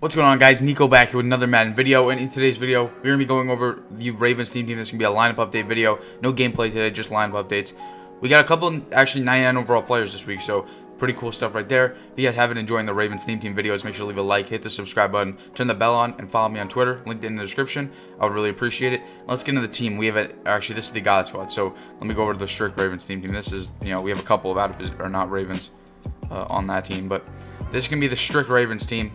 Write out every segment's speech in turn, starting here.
What's going on, guys? Niko back here with another Madden video, and in today's video, we're going to be going over the Ravens team. This is going to be a lineup update video. No gameplay today, just lineup updates. We got a couple, actually 99 overall players this week, so pretty cool stuff right there. If you guys have been enjoying the Ravens team videos, make sure to leave a like, hit the subscribe button, turn the bell on, and follow me on Twitter. Linked in the description. I would really appreciate it. Let's get into the team. We have actually, this is the God Squad, so let me go over to the strict Ravens team. This is, we have a couple of not Ravens on that team, but this is going to be the strict Ravens team.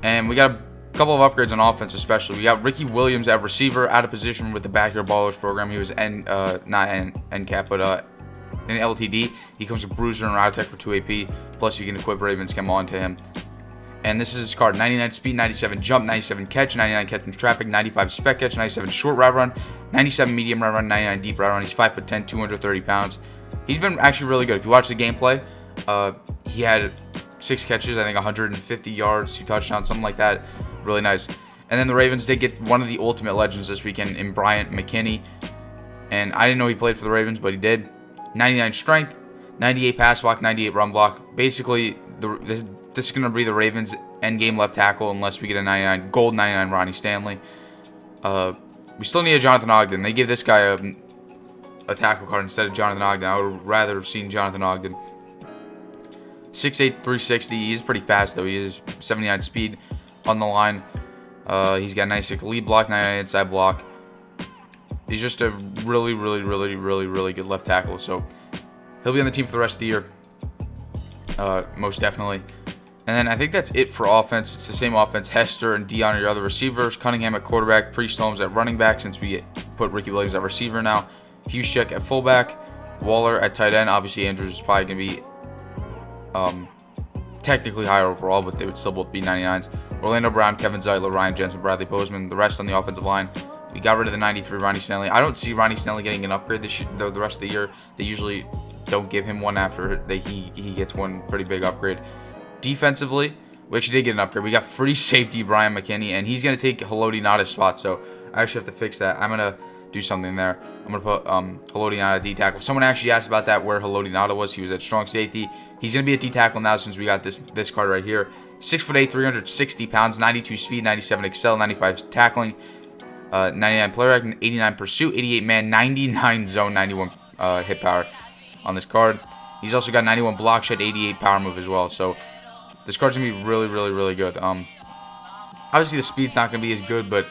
And we got a couple of upgrades on offense, especially. We got Ricky Williams at receiver, out of position with the Backyard Ballers program. He was not NCAP, but in LTD. He comes with Bruiser and Route Tech for 2 AP. Plus, you can equip Ravens Chem on to him. And this is his card: 99 speed, 97 jump, 97 catch, 99 catch in traffic, 95 spec catch, 97 short route run, 97 medium route run, 99 deep route run. He's 5'10", 230 pounds. He's been actually really good. If you watch the gameplay, he had 6 catches, I think 150 yards, 2 touchdowns, something like that. Really nice. And then the Ravens did get one of the ultimate legends this weekend in Bryant McKinney. And I didn't know he played for the Ravens, but he did. 99 strength, 98 pass block, 98 run block. Basically, this is going to be the Ravens endgame left tackle unless we get a gold 99 Ronnie Stanley. We still need a Jonathan Ogden. They give this guy a tackle card instead of Jonathan Ogden. I would rather have seen Jonathan Ogden. 6'8", 360. He's pretty fast, though. He is 79 speed on the line. He's got 96 lead block, 99 inside block. He's just a really good left tackle. So he'll be on the team for the rest of the year, most definitely. And then I think that's it for offense. It's the same offense. Hester and Deion are your other receivers. Cunningham at quarterback. Priest Holmes at running back, since we put Ricky Williams at receiver now. Huschek at fullback. Waller at tight end. Obviously, Andrews is probably going to be technically higher overall, but they would still both be 99s. Orlando Brown, Kevin Zeitler, Ryan Jensen, Bradley Bozeman. The rest on the offensive line. We got rid of the 93 Ronnie Stanley. I don't see Ronnie Stanley getting an upgrade the rest of the year. They usually don't give him one after he gets one pretty big upgrade. Defensively, we actually did get an upgrade. We got free safety Brian McKinney, and he's going to take Haloti Nada's spot, so I actually have to fix that. I'm going to do something there. I'm going to put Haloti Nada D tackle. Someone actually asked about that, where Haloti Nada was. He was at strong safety. He's going to be a D tackle now since we got this card right here. 6'8", 360 pounds, 92 speed, 97 excel, 95 tackling, 99 player acting, 89 pursuit, 88 man, 99 zone, 91 hit power on this card. He's also got 91 block shed, 88 power move as well. So this card's going to be really good. Obviously, the speed's not going to be as good, but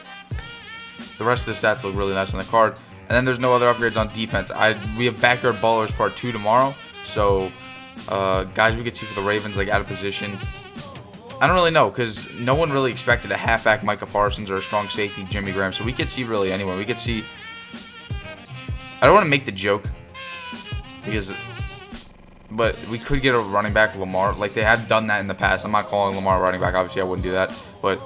the rest of the stats look really nice on the card. And then there's no other upgrades on defense. We have Backyard Ballers Part 2 tomorrow. So, guys we could see for the Ravens, like out of position. I don't really know, because no one really expected a halfback Micah Parsons or a strong safety Jimmy Graham. So we could see really anyone. We could see... I don't want to make the joke, but we could get a running back, Lamar. Like, they have done that in the past. I'm not calling Lamar a running back. Obviously, I wouldn't do that. But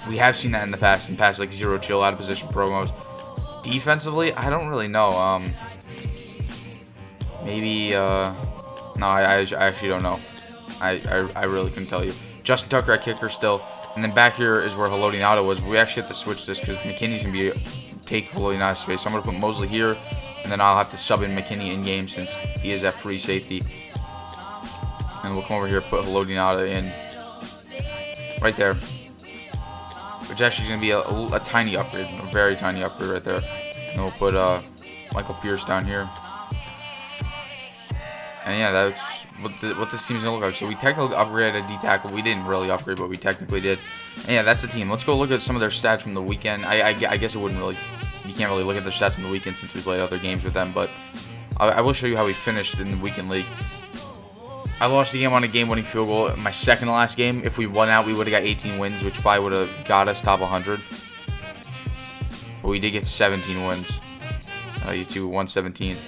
we have seen that in the past, like, zero chill, out of position promos. Defensively, I don't really know. Maybe, no, I actually don't know. I really couldn't tell you. Justin Tucker at kicker still. And then back here is where Haloti Nada was. But we actually have to switch this because McKinney's going to take Haloti Nada's space. So I'm going to put Mosley here. And then I'll have to sub in McKinney in game since he is at free safety. And we'll come over here and put Haloti Nada in right there. Which actually is going to be a tiny upgrade. A very tiny upgrade right there. And we'll put Michael Pierce down here. And yeah, that's what this team's going to look like. So we technically upgraded a D-tackle. We didn't really upgrade, but we technically did. And yeah, that's the team. Let's go look at some of their stats from the weekend. I guess it wouldn't really... You can't really look at their stats from the weekend since we played other games with them. But I will show you how we finished in the weekend league. I lost the game on a game-winning field goal. My second to last game, if we won out, we would have got 18 wins, which probably would have got us top 100. But we did get 17 wins. You two, 117.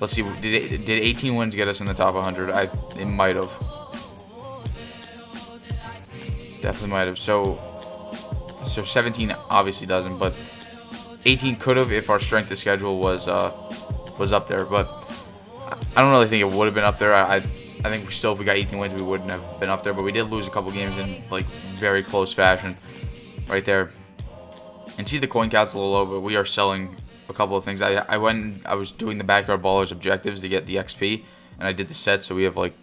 Let's see, did 18 wins get us in the top 100? It might have. Definitely might have. So 17 obviously doesn't, but 18 could have if our strength of schedule was up there. But I don't really think it would have been up there. I think if we got 18 wins, we wouldn't have been up there. But we did lose a couple games in like very close fashion, right there. And see, the coin count's a little low, but we are selling a couple of things. I was doing the Backyard Ballers objectives to get the XP, and I did the set, so we have like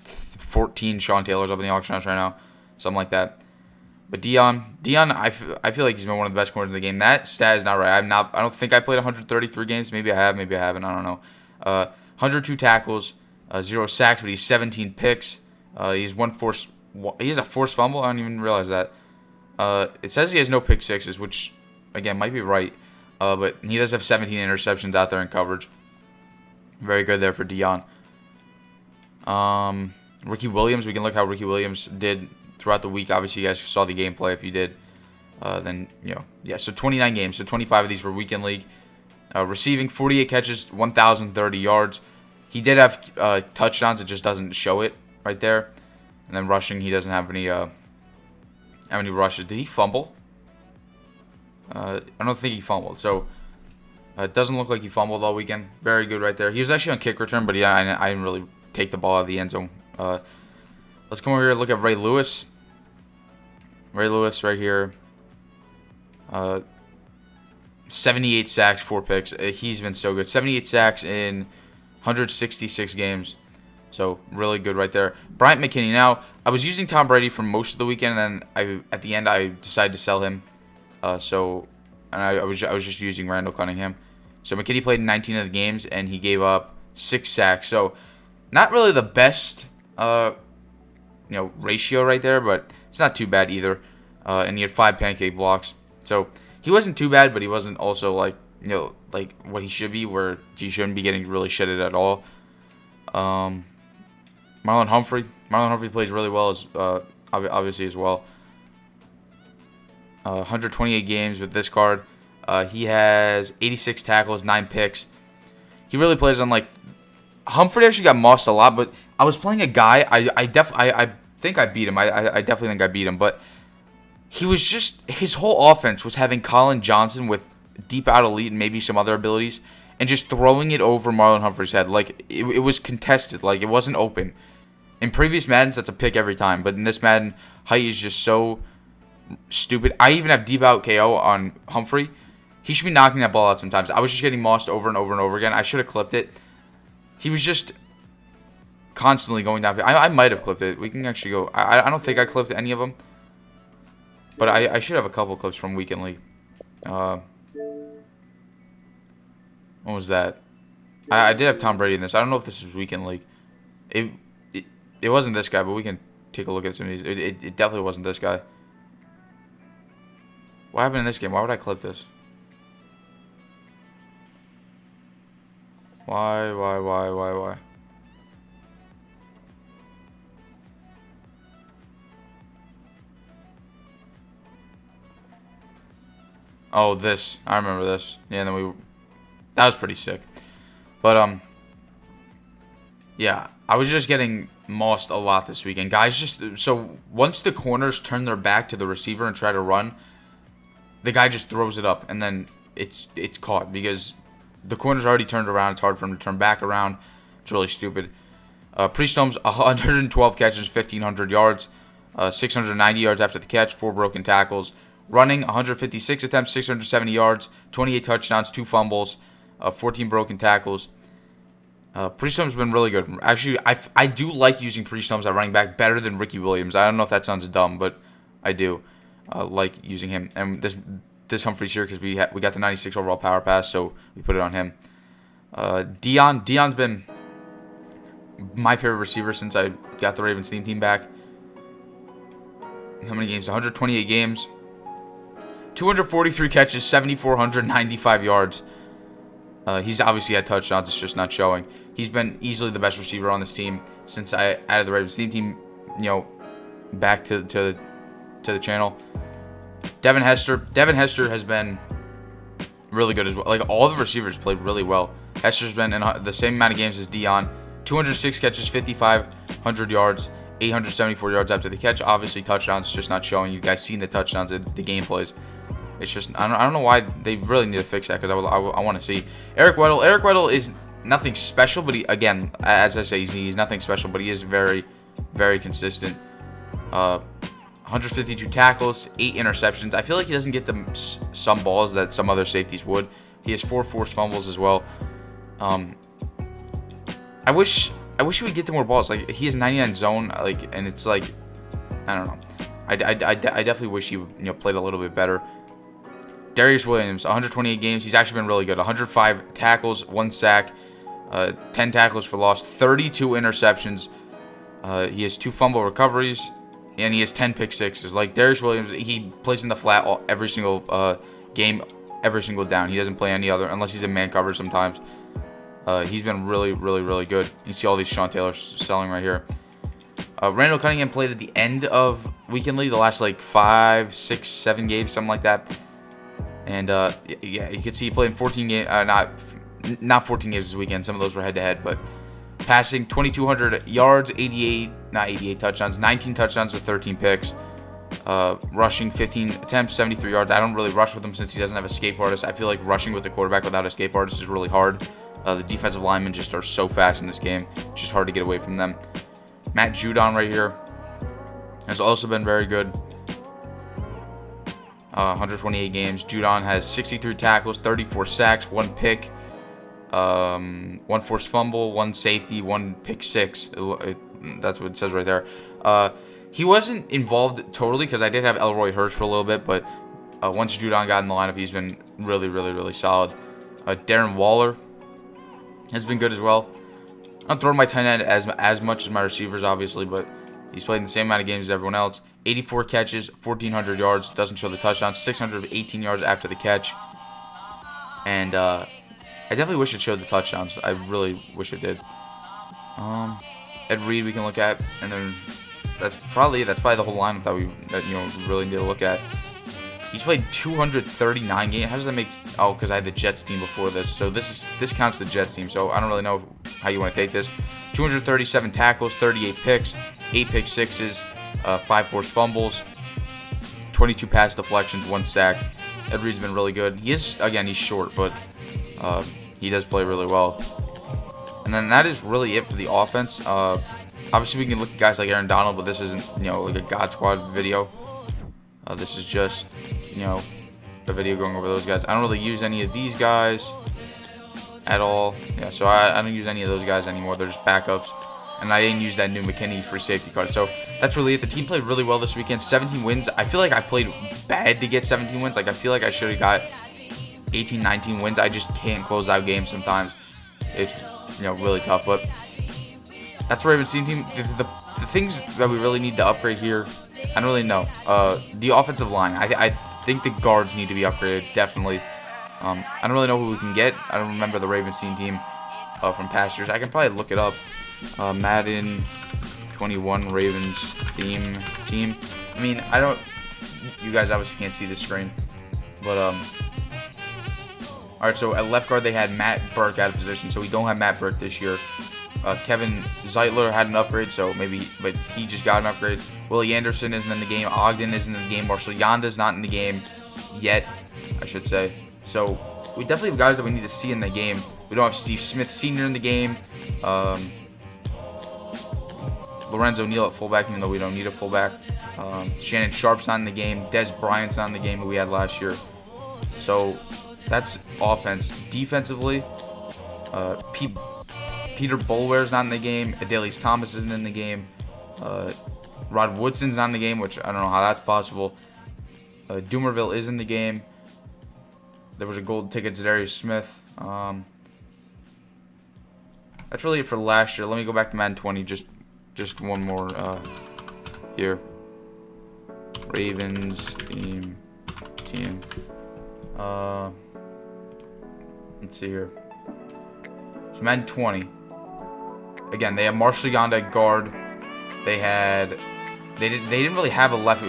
14 Sean Taylors up in the auction house right now. something like that. But Deion, I feel like he's been one of the best corners in the game. That stat is not right. I don't think I played 133 games. Maybe I have, maybe I haven't. I don't know. 102 tackles, 0 sacks, but he's 17 picks. He has a forced fumble. I don't even realize that. It says he has no pick sixes, which again might be right. But he does have 17 interceptions out there in coverage. Very good there for Deion. Ricky Williams, we can look how Ricky Williams did throughout the week. Obviously, you guys saw the gameplay. If you did, then, yeah, so 29 games. So 25 of these were weekend league. Receiving 48 catches, 1,030 yards. He did have touchdowns. It just doesn't show it right there. And then rushing, he doesn't have any rushes. Did he fumble? I don't think he fumbled. So it doesn't look like he fumbled all weekend. Very good right there. He was actually on kick return, but yeah, I didn't really take the ball out of the end zone. Let's come over here and look at Ray Lewis. Ray Lewis right here. 78 sacks, 4 picks. He's been so good. 78 sacks in 166 games. So really good right there. Bryant McKinney. Now, I was using Tom Brady for most of the weekend, and then at the end I decided to sell him. I was just using Randall Cunningham. So McKinney played in 19 of the games, and he gave up 6 sacks. So not really the best ratio right there, but it's not too bad either. And he had 5 pancake blocks. So he wasn't too bad, but he wasn't also like what he should be, where he shouldn't be getting really shitted at all. Marlon Humphrey. Marlon Humphrey plays really well obviously as well. 128 games with this card. He has 86 tackles, 9 picks. He really plays on Humphrey actually got mossed a lot, but I was playing a guy. I think I beat him. I definitely think I beat him, but he was just, his whole offense was having Colin Johnson with deep out elite and maybe some other abilities, and just throwing it over Marlon Humphrey's head. It was contested. It wasn't open. In previous Maddens, that's a pick every time, but in this Madden, height is just so stupid. I even have deep out KO on Humphrey. He should be knocking that ball out sometimes. I was just getting mossed over and over and over again. I should have clipped it. He was just constantly going down. I might have clipped it. We can actually go. I don't think I clipped any of them, but I should have a couple clips from Weekend League. What was that? I did have Tom Brady in this. I don't know if this was Weekend League. It wasn't this guy, but we can take a look at some of these. It definitely wasn't this guy. What happened in this game? Why would I clip this? Why? Oh, this. I remember this. Yeah, and then that was pretty sick. But, yeah, I was just getting mossed a lot this weekend. Guys, so once the corners turn their back to the receiver and try to run, the guy just throws it up, and then it's caught because the corner's already turned around. It's hard for him to turn back around. It's really stupid. Priest Holmes, 112 catches, 1,500 yards, 690 yards after the catch, 4 broken tackles. Running, 156 attempts, 670 yards, 28 touchdowns, 2 fumbles, 14 broken tackles. Priest Holmes has been really good. Actually, I do like using Priest Holmes at running back better than Ricky Williams. I don't know if that sounds dumb, but I do like using him. And this Humphrey's here because we got the 96 overall power pass, so we put it on him. Deion's been my favorite receiver since I got the Ravens team back. How many games? 128 games. 243 catches, 7,495 yards. He's obviously had touchdowns. It's just not showing. He's been easily the best receiver on this team since I added the Ravens team, back to the channel. Devin Hester has been really good as well. All the receivers played really well. Hester's been in the same amount of games as Deion. 206 catches, 5,500 yards, 874 yards after the catch. Obviously, touchdowns. It's just not showing. You guys seen the touchdowns in the gameplays. It's just, I don't know why they really need to fix that, because I want to see. Eric Weddle. Eric Weddle is nothing special, but again, as I say, he's nothing special, but he is very, very consistent. 152 tackles, 8 interceptions. I feel like he doesn't get some balls that some other safeties would. He has 4 forced fumbles as well. I wish he would get to more balls. He has 99 zone, and it's I don't know. I definitely wish he played a little bit better. Darious Williams, 128 games. He's actually been really good. 105 tackles, 1 sack, 10 tackles for loss, 32 interceptions. He has 2 fumble recoveries, and he has 10 pick sixes. Like Darious Williams, he plays in the flat every single game, every single down. He doesn't play any other unless he's in man coverage sometimes. He's been really, really, really good. You see all these Sean Taylor selling right here. Randall Cunningham played at the end of Weekend League, the last like 5, 6, 7 games, something like that. And yeah, you can see he played in 14 games, not 14 games this weekend. Some of those were head-to-head, but passing 2,200 yards, 88 touchdowns, 19 touchdowns to 13 picks. Rushing 15 attempts, 73 yards. I don't really rush with him since he doesn't have escape artist. I feel like rushing with the quarterback without escape artist is really hard. The defensive linemen just are so fast in this game. It's just hard to get away from them. Matt Judon right here has also been very good. 128 games. Judon has 63 tackles, 34 sacks, 1 pick, 1 forced fumble, 1 safety, 1 pick 6. That's what it says right there. He wasn't involved totally because I did have Elroy Hurst for a little bit, but once Judon got in the lineup, he's been really, really, really solid. Darren Waller has been good as well. I'm not throwing my tight end as much as my receivers, obviously, but he's played in the same amount of games as everyone else. 84 catches, 1,400 yards. Doesn't show the touchdown. 618 yards after the catch. And I definitely wish it showed the touchdowns. I really wish it did. Ed Reed we can look at, and then that's probably the whole lineup that we really need to look at. He's played 239 games. How does that make? Oh, because I had the Jets team before this, so this counts the Jets team. So I don't really know how you want to take this. 237 tackles, 38 picks, 8 pick sixes, 5 forced fumbles, 22 pass deflections, 1 sack. Ed Reed's been really good. He's short, but he does play really well. And then that is really it for the offense. Obviously, we can look at guys like Aaron Donald, but this isn't like a God Squad video. This is just a video going over those guys. I don't really use any of these guys at all. Yeah, so I don't use any of those guys anymore. They're just backups. And I didn't use that new McKinney free safety card. So that's really it. The team played really well this weekend. 17 wins. I feel like I played bad to get 17 wins. Like, I feel like I should have got 18, 19 wins. I just can't close out games sometimes. It's really tough. But that's the Ravens team. The things that we really need to upgrade here, I don't really know. The offensive line. I think the guards need to be upgraded, definitely. I don't really know who we can get. I don't remember the Ravens team from past years. I can probably look it up. Madden 21 Ravens team. I mean, I don't. You guys obviously can't see the screen, but all right. So at left guard they had Matt Burke out of position, so we don't have Matt Burke this year. Kevin Zeitler had an upgrade, but he just got an upgrade. Willie Anderson isn't in the game. Ogden isn't in the game. Marshall Yanda's not in the game yet, I should say. So we definitely have guys that we need to see in the game. We don't have Steve Smith Sr. in the game. Lorenzo Neal at fullback, even though we don't need a fullback. Shannon Sharp's not in the game. Des Bryant's not in the game that we had last year. So that's offense. Defensively, Peter Boulware's not in the game. Adelius Thomas isn't in the game. Rod Woodson's not in the game, which I don't know how that's possible. Doomerville is in the game. There was a gold ticket to Darius Smith. That's really it for last year. Let me go back to Madden 20. Just one more here. Ravens team. Let's see here. So Madden 20. Again, they have Marshall Yanda at guard. They didn't really have a left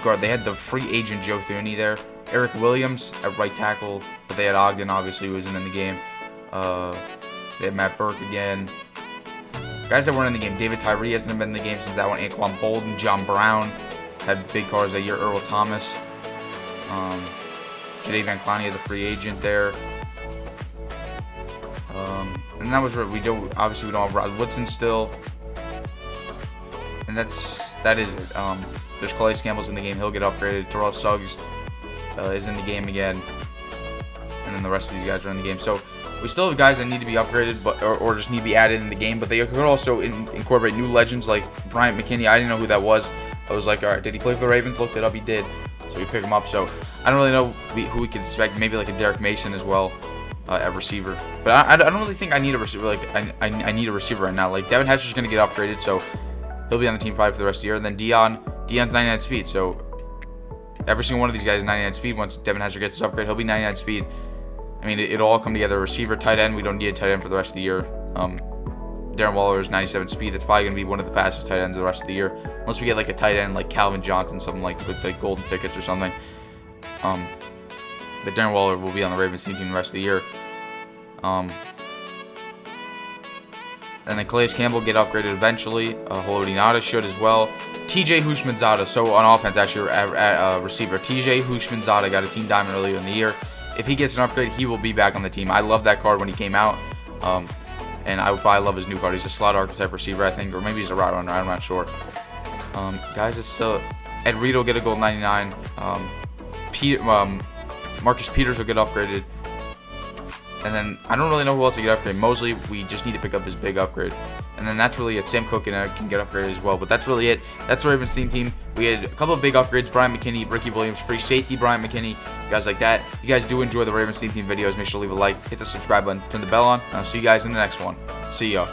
guard. They had the free agent Joe Thuney there. Eric Williams at right tackle, but they had Ogden, obviously, who wasn't in the game. They had Matt Burke again. Guys that weren't in the game. David Tyree hasn't been in the game since that one. Anquan Bolden, John Brown had big cars that year. Earl Thomas. Jade Van Clowney, the free agent there. And that was what we do. Obviously, we don't have Rod Woodson still. And that is it. There's Calais Campbell's in the game. He'll get upgraded. Terrell Suggs is in the game again. And then the rest of these guys are in the game. So we still have guys that need to be upgraded, or just need to be added in the game. But they could also incorporate new legends like Bryant McKinney. I didn't know who that was. I was like, all right, did he play for the Ravens? Looked it up, he did. So we pick him up. So I don't really know who we can expect. Maybe like a Derek Mason as well at receiver. But I don't really think I need a receiver. Like I need a receiver right now. Like Devin Hester's going to get upgraded, so he'll be on the team probably for the rest of the year. And then Deion's 99 speed. So every single one of these guys is 99 speed. Once Devin Hester gets his upgrade, he'll be 99 speed. I mean, it'll all come together. Receiver, tight end. We don't need a tight end for the rest of the year. Darren Waller is 97 speed. That's probably going to be one of the fastest tight ends the rest of the year. Unless we get like a tight end like Calvin Johnson, something like with like golden tickets or something. But Darren Waller will be on the Ravens team the rest of the year. And then Calais Campbell get upgraded eventually. Haloti Ngata should as well. TJ Houshmandzadeh, so on offense actually at receiver. TJ Houshmandzadeh got a team diamond earlier in the year. If he gets an upgrade, he will be back on the team. I love that card when he came out. And I would probably love his new card. He's a slot archetype receiver, I think, or maybe he's a route runner. I'm not sure. Guys, it's still Ed Reed will get a gold 99. Marcus Peters will get upgraded. And then I don't really know who else to get upgraded. Mosley, we just need to pick up his big upgrade. And then that's really it. Sam Cook can get upgraded as well. But that's really it. That's the Ravens team. We had a couple of big upgrades. Bryant McKinney, Ricky Williams, free safety Bryant McKinney, guys like that. If you guys do enjoy the Ravens team videos, make sure to leave a like, hit the subscribe button, turn the bell on. I'll see you guys in the next one. See ya.